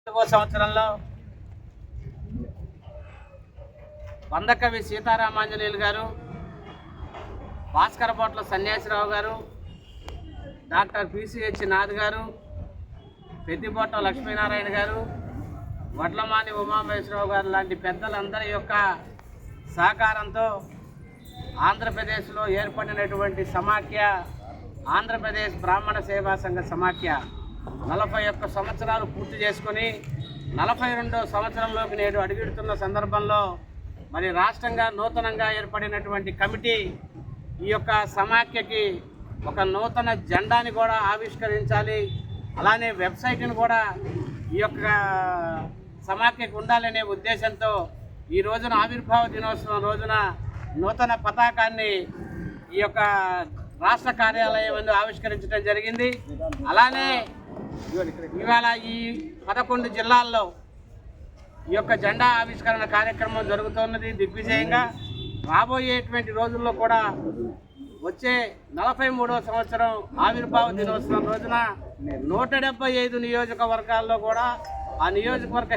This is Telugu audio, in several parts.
సంవత్సరంలో వందకవి సీతారామాంజనేయులు గారు, భాస్కరపోట్ల సన్యాసిరావు గారు, డాక్టర్ పిసిహెచ్ నాథ్ గారు, పెద్దిపోట్ల లక్ష్మీనారాయణ గారు, వడ్లమాని ఉమామహేశ్వరరావు గారు లాంటి పెద్దలందరి యొక్క సహకారంతో ఆంధ్రప్రదేశ్లో ఏర్పడినటువంటి సమాఖ్య ఆంధ్రప్రదేశ్ బ్రాహ్మణ సేవా సంఘ సమాఖ్య 41 సంవత్సరాలు పూర్తి చేసుకొని 42వ సంవత్సరంలోకి నేడు అడుగుడుతున్న సందర్భంలో మరి రాష్ట్రంగా నూతనంగా ఏర్పడినటువంటి కమిటీ ఈ యొక్క సమాఖ్యకి ఒక నూతన జెండాని కూడా ఆవిష్కరించాలి, అలానే వెబ్సైట్ని కూడా ఈ యొక్క సమాఖ్యకు ఉండాలనే ఉద్దేశంతో ఈ రోజున ఆవిర్భావ దినోత్సవం రోజున నూతన పతాకాన్ని ఈ యొక్క రాష్ట్ర కార్యాలయం ముందు ఆవిష్కరించడం జరిగింది. అలానే ఇవాళ ఈ 11 జిల్లాల్లో ఈ యొక్క జెండా ఆవిష్కరణ కార్యక్రమం జరుగుతున్నది దిగ్విజయంగా. రాబోయేటువంటి రోజుల్లో కూడా వచ్చే 43వ సంవత్సరం ఆవిర్భావ దినోత్సవం రోజున 175 నియోజకవర్గాల్లో కూడా ఆ నియోజకవర్గ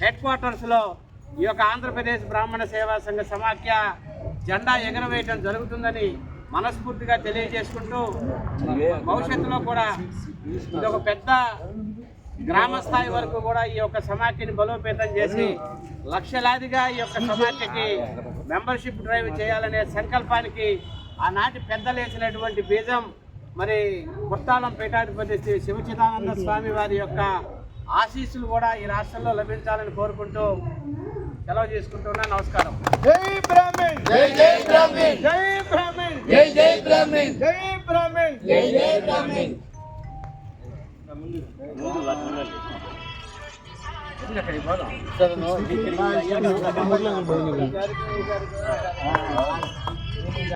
హెడ్ క్వార్టర్స్లో ఈ యొక్క ఆంధ్రప్రదేశ్ బ్రాహ్మణ సేవా సంఘ సమాఖ్య జెండా ఎగరవేయడం జరుగుతుందని మనస్ఫూర్తిగా తెలియజేసుకుంటూ భవిష్యత్తులో కూడా ఇది ఒక పెద్ద గ్రామ స్థాయి వరకు కూడా ఈ యొక్క సమాఖ్యని బలోపేతం చేసి లక్షలాదిగా ఈ యొక్క సమాఖ్యకి మెంబర్షిప్ డ్రైవ్ చేయాలనే సంకల్పానికి ఆనాటి పెద్దలేసినటువంటి బీజం మరి కుర్తాళం పీఠాధిపతి శ్రీ శివచిదానంద స్వామి వారి యొక్క ఆశీస్సులు కూడా ఈ రాష్ట్రంలో లభించాలని కోరుకుంటూ సెలవు చేసుకుంటున్నా. నమస్కారం. జై బ్రాహ్మణ్, జై జై బ్రాహ్మణ్, జై బ్రాహ్మణ్, జై జై బ్రాహ్మణ్, జై బ్రాహ్మణ్, జై జై బ్రాహ్మణ్. ముందు